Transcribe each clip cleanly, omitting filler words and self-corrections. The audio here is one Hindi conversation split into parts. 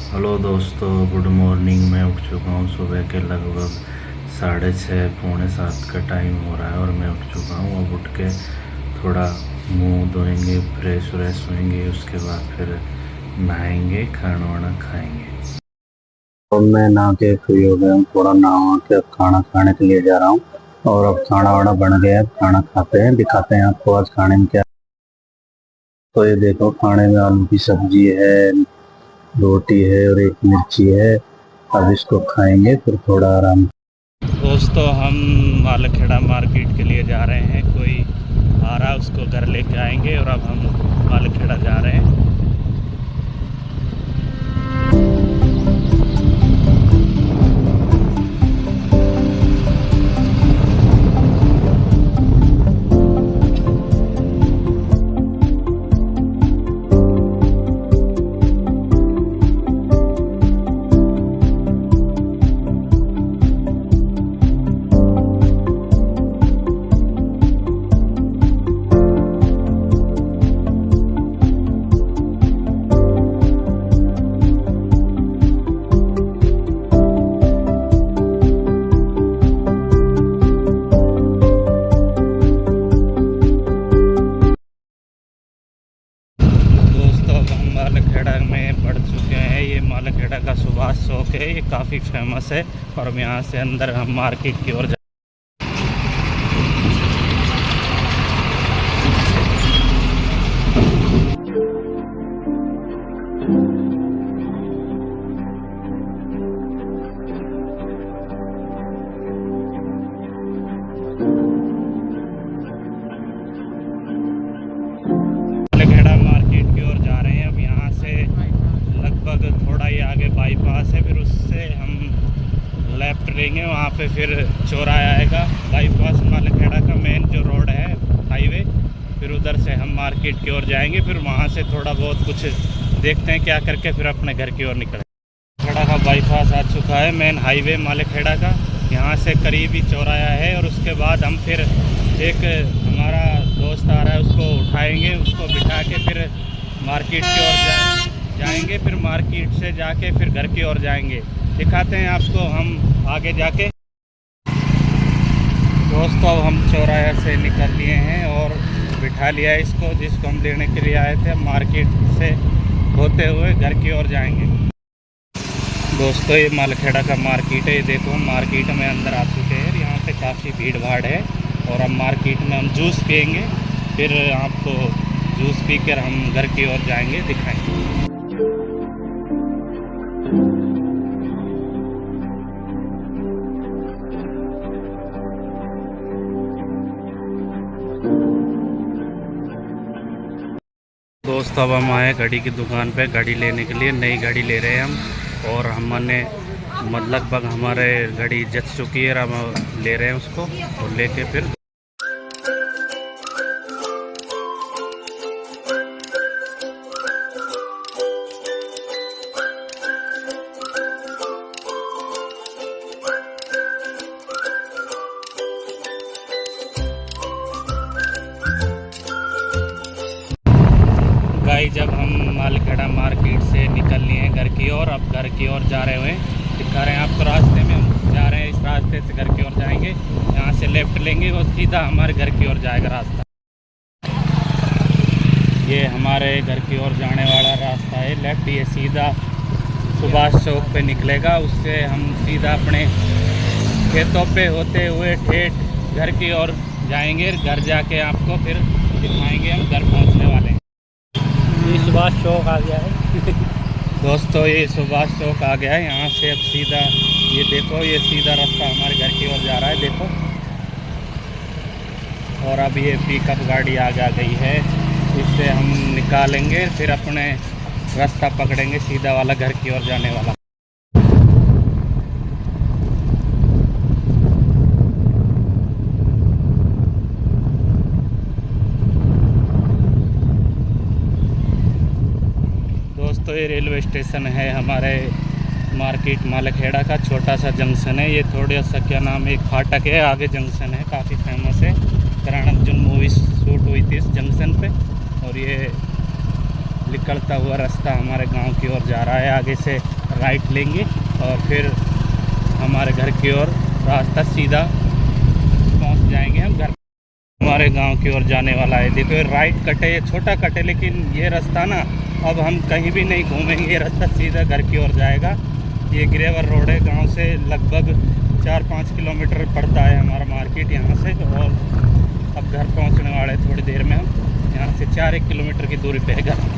हेलो दोस्तों, गुड मॉर्निंग। मैं उठ चुका हूँ। सुबह के लगभग 6:30 पौने 7 का टाइम हो रहा है और मैं उठ चुका हूँ। अब उठ के थोड़ा मुंह धोएंगे, फ्रेश व्रेश होएंगे, उसके बाद फिर नहाएंगे, खाना वाना खाएंगे। तो मैं नहा के फ्री हो गया हूँ। थोड़ा नहा के अब खाना खाने के लिए जा रहा हूँ। और अब खाना वाना बन गया है, खाना खाते हैं, दिखाते हैं आपको आज खाने में क्या। तो ये देखो, खाने में आलू की सब्जी है, रोटी है और एक मिर्ची है। अब इसको खाएंगे फिर थोड़ा आराम। दोस्तों, हम मालखेड़ा मार्केट के लिए जा रहे हैं। कोई आ रहा, उसको घर लेके आएंगे और अब हम मालखेड़ा जा रहे हैं। मालखेड़ा में पड़ चुके हैं। ये मालखेड़ा का सुभाष चौक है, ये काफ़ी फेमस है। और हम यहाँ से अंदर हम मार्केट की ओर जा। मालखेड़ा मार्केट की ओर जा रहे हैं। अब यहाँ से लगभग थोड़ा ही आगे बाईपास है, फिर उससे हम लेफ्ट लेंगे, वहाँ पे फिर चौराहा आएगा। बाईपास मालखेड़ा का मेन जो रोड है, हाईवे, फिर उधर से हम मार्केट की ओर जाएंगे। फिर वहाँ से थोड़ा बहुत कुछ देखते हैं क्या करके फिर अपने घर की ओर निकलें। मालखेड़ा का बाईपास आ चुका है, मेन हाईवे मालखेड़ा का। यहाँ से करीब ही चौराहा है और उसके बाद हम फिर एक हमारा दोस्त आ रहा है, उसको उठाएंगे, उसको बिठा के फिर मार्केट की ओर जाएंगे। फिर मार्केट से जाके फिर घर की ओर जाएंगे। दिखाते हैं आपको हम आगे जाके। दोस्तों, अब हम चौराहे से निकल लिए हैं और बिठा लिया है इसको, जिसको हम लेने के लिए आए थे। मार्केट से होते हुए घर की ओर जाएंगे। दोस्तों, ये मालखेड़ा का मार्केट है। ये देखो, हम मार्केट में अंदर आ चुके हैं। यहाँ पे काफ़ी भीड़ भाड़ है और अब मार्केट में हम जूस पियेंगे। फिर आपको जूस पी कर हम घर की ओर जाएंगे, दिखाएंगे। दोस्तों, अब हम आए घड़ी की दुकान पे घड़ी लेने के लिए। नई घड़ी ले रहे हैं हम, और हमने लगभग हमारे घड़ी जच चुकी है, हम ले रहे हैं उसको और लेके फिर। गाइस, जब हम मालखेड़ा मार्केट से निकल लिए हैं घर की ओर, अब घर की ओर जा रहे हुए दिखा रहे हैं आपको। रास्ते में हम जा रहे हैं, इस रास्ते से घर की ओर जाएंगे। यहाँ से लेफ्ट लेंगे और सीधा हमारे घर की ओर जाएगा रास्ता। ये हमारे घर की ओर जाने वाला रास्ता है, लेफ्ट। ये सीधा सुभाष चौक पे निकलेगा, उससे हम सीधा अपने खेतों पे होते हुए ठेठ घर की ओर जाएंगे। घर जाके आपको फिर दिखाएंगे, हम घर पहुँचने वाले हैं। ये सुभाष चौक आ गया है। दोस्तों, ये सुभाष चौक आ गया है। यहाँ से अब सीधा, ये देखो, ये सीधा रास्ता हमारे घर की ओर जा रहा है, देखो। और अब ये पिकअप गाड़ी आगे आ गई है, इससे हम निकालेंगे, फिर अपने रास्ता पकड़ेंगे सीधा वाला, घर की ओर जाने वाला। दोस्तों, ये रेलवे स्टेशन है हमारे मार्केट मालखेड़ा का। छोटा सा जंक्शन है ये, थोड़ा सा क्या नाम है, एक फाटक है, आगे जंक्शन है, काफ़ी फेमस है। करण अर्जुन मूवी शूट हुई थी इस जंक्शन पे। और ये निकलता हुआ रास्ता हमारे गांव की ओर जा रहा है। आगे से राइट लेंगे और फिर हमारे घर की ओर रास्ता सीधा पहुंच जाएंगे हम घर। हमारे गांव की ओर जाने वाला है। देखो ये राइट कटे, ये छोटा कटे, लेकिन ये रास्ता ना अब हम कहीं भी नहीं घूमेंगे, ये रास्ता सीधा घर की ओर जाएगा। ये ग्रेवल रोड है, गांव से लगभग 4-5 किलोमीटर पड़ता है हमारा मार्केट यहाँ से। और अब घर पहुँचने वाले थोड़ी देर में हम, यहाँ से 4-1 किलोमीटर की दूरी पे है घर।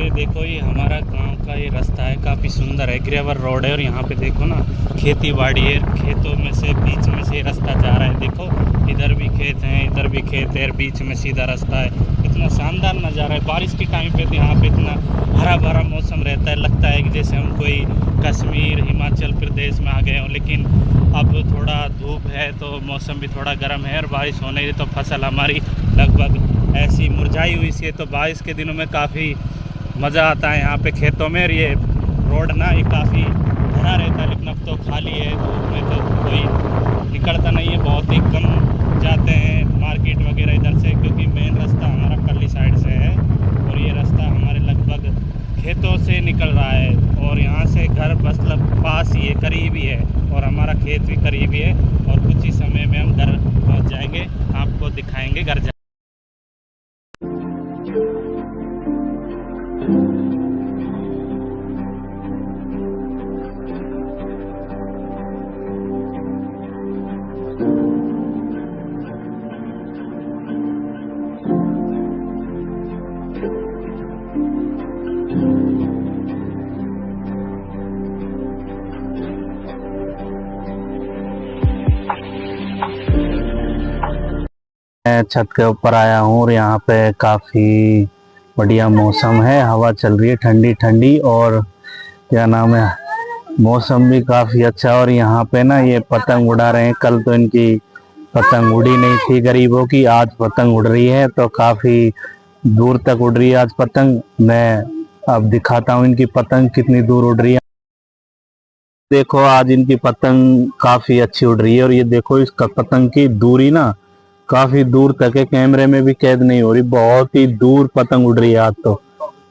देखो ये हमारा गांव का ये रास्ता है, काफ़ी सुंदर है, ग्रेवल रोड है। और यहाँ पे देखो ना खेती बाड़ी है, खेतों में से बीच में से रास्ता जा रहा है। देखो इधर भी खेत हैं, इधर भी खेत है, बीच में सीधा रास्ता है। इतना शानदार नज़ारा है। बारिश के टाइम पे तो यहाँ पे इतना हरा भरा मौसम रहता है, लगता है कि जैसे हम कोई कश्मीर हिमाचल प्रदेश में आ गए हों। लेकिन अब थोड़ा धूप है तो मौसम भी थोड़ा गर्म है, और बारिश होने से तो फसल हमारी लगभग ऐसी मुरझाई हुई सी है। तो बारिश के दिनों में काफ़ी मज़ा आता है यहाँ पे खेतों में। और ये रोड ना ये काफ़ी भरा रहता है, लेकिन अब तो खाली है, धूप में तो कोई निकलता नहीं है, बहुत ही कम जाते हैं मार्केट वगैरह इधर से, क्योंकि मेन रास्ता हमारा पल्ली साइड से है और ये रास्ता हमारे लगभग खेतों से निकल रहा है। और यहाँ से घर बस पास ही है, करीब ही है, और हमारा खेत भी करीब ही है। और कुछ ही समय में हम घर पहुँच जाएंगे, आपको दिखाएँगे घर जा। मैं छत के ऊपर आया हूँ और यहाँ पे काफ़ी बढ़िया मौसम है, हवा चल रही है ठंडी ठंडी, और क्या नाम है, मौसम भी काफ़ी अच्छा। और यहाँ पे ना ये पतंग उड़ा रहे हैं। कल तो इनकी पतंग उड़ी नहीं थी गरीबों की, आज पतंग उड़ रही है, तो काफ़ी दूर तक उड़ रही है आज पतंग। मैं अब दिखाता हूँ इनकी पतंग कितनी दूर उड़ रही है। देखो आज इनकी पतंग काफ़ी अच्छी उड़ रही है, और ये देखो इसका पतंग की दूरी ना काफी दूर तक है, कैमरे में भी कैद नहीं हो रही, बहुत ही दूर पतंग उड़ रही है आज तो,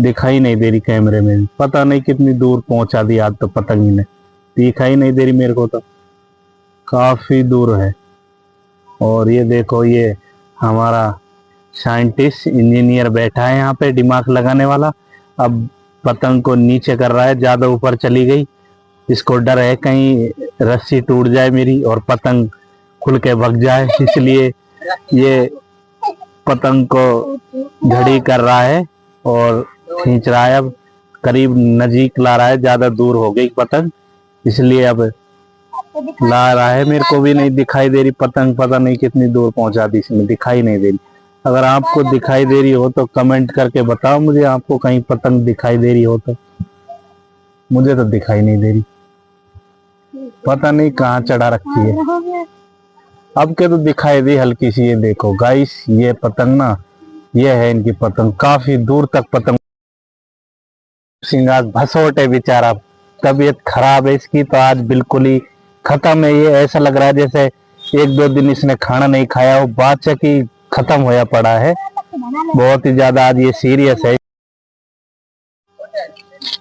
दिखाई नहीं दे रही कैमरे में भी। पता नहीं कितनी दूर पहुंचा दी आज तो पतंग ने, दिखाई नहीं दे रही मेरे को तो, काफी दूर है। और ये देखो ये हमारा साइंटिस्ट इंजीनियर बैठा है यहाँ पे, दिमाग लगाने वाला। अब पतंग को नीचे कर रहा है, ज्यादा ऊपर चली गई, इसको डर है कहीं रस्सी टूट जाए मेरी और पतंग खुल के भग जाए, इसलिए ये पतंग को घड़ी कर रहा है और खींच रहा है। अब करीब नजीक ला रहा है, ज्यादा दूर हो गई पतंग, इसलिए अब ला रहा है। मेरे को भी नहीं दिखाई दे रही पतंग, पता नहीं कितनी दूर पहुंचा दी इसमें, दिखाई नहीं दे रही। अगर आपको दिखाई दे रही हो तो कमेंट करके बताओ मुझे, आपको कहीं पतंग दिखाई दे रही हो तो। मुझे तो दिखाई नहीं दे रही, पता नहीं कहाँ चढ़ा रखी है। अब के तो दिखाई दी हल्की सी। ये देखो गाइस, ये पतंग ना, ये है इनकी पतंग, काफी दूर तक पतंग। सिंगार भसोट है बेचारा, तबीयत खराब है इसकी, तो आज बिल्कुल ही खत्म है। ये ऐसा लग रहा है जैसे 1-2 दिन इसने खाना नहीं खाया हो, बादशाह की खत्म होया पड़ा है, बहुत ही ज्यादा आज ये सीरियस है।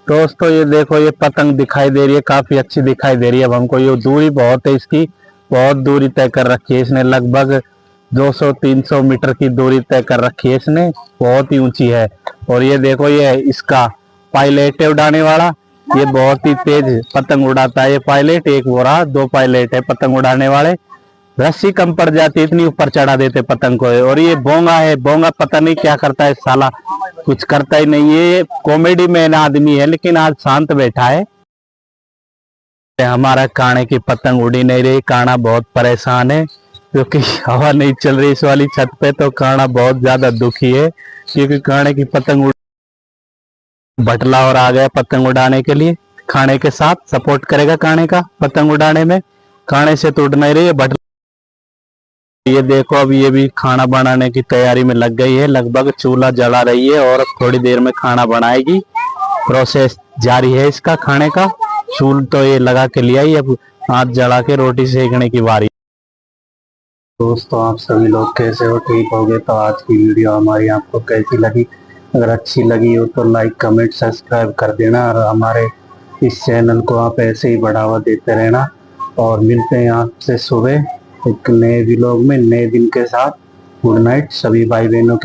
दोस्तों ये देखो ये पतंग दिखाई दे रही है, काफी अच्छी दिखाई दे रही है। अब हमको ये दूरी बहुत है इसकी, बहुत दूरी तय कर रखी है इसने, लगभग 200-300 मीटर की दूरी तय कर रखी है इसने, बहुत ही ऊंची है। और ये देखो ये इसका पायलट है उड़ाने वाला, ये बहुत ही तेज पतंग उड़ाता है ये पायलट। एक वो रहा, 2 पायलट है पतंग उड़ाने वाले, रस्सी कम पड़ जाती इतनी ऊपर चढ़ा देते पतंग को। और ये बोंगा है, बोंगा पता नहीं क्या करता है साला, कुछ करता ही नहीं। ये कॉमेडी मैन आदमी है, लेकिन आज शांत बैठा है। हमारा काने की पतंग उड़ी नहीं रही, काना बहुत परेशान है क्योंकि हवा नहीं चल रही इस वाली छत पे, तो काना बहुत ज्यादा दुखी है क्योंकि काने की पतंग भटला और आ गया पतंग उड़ाने के लिए। खाने के साथ सपोर्ट करेगा काने का पतंग उड़ाने में, खाने से तो उड़ नहीं रही है, ये देखो अब ये भी खाना बनाने की तैयारी में लग गई है, लगभग चूल्हा जला रही है और थोड़ी देर में खाना बनाएगी। प्रोसेस जारी है इसका खाने का। चूल तो ये लगा के लिया ही, अब हाथ जला के रोटी सेकने की बारी। दोस्तों आप सभी लोग कैसे हो, ठीक हो गए? तो आज की वीडियो हमारी आपको कैसी लगी? अगर अच्छी लगी हो तो लाइक कमेंट सब्सक्राइब कर देना और हमारे इस चैनल को आप ऐसे ही बढ़ावा देते रहना। और मिलते हैं आपसे सुबह एक नए व्लॉग में नए दिन के साथ। गुड नाइट सभी भाई बहनों के।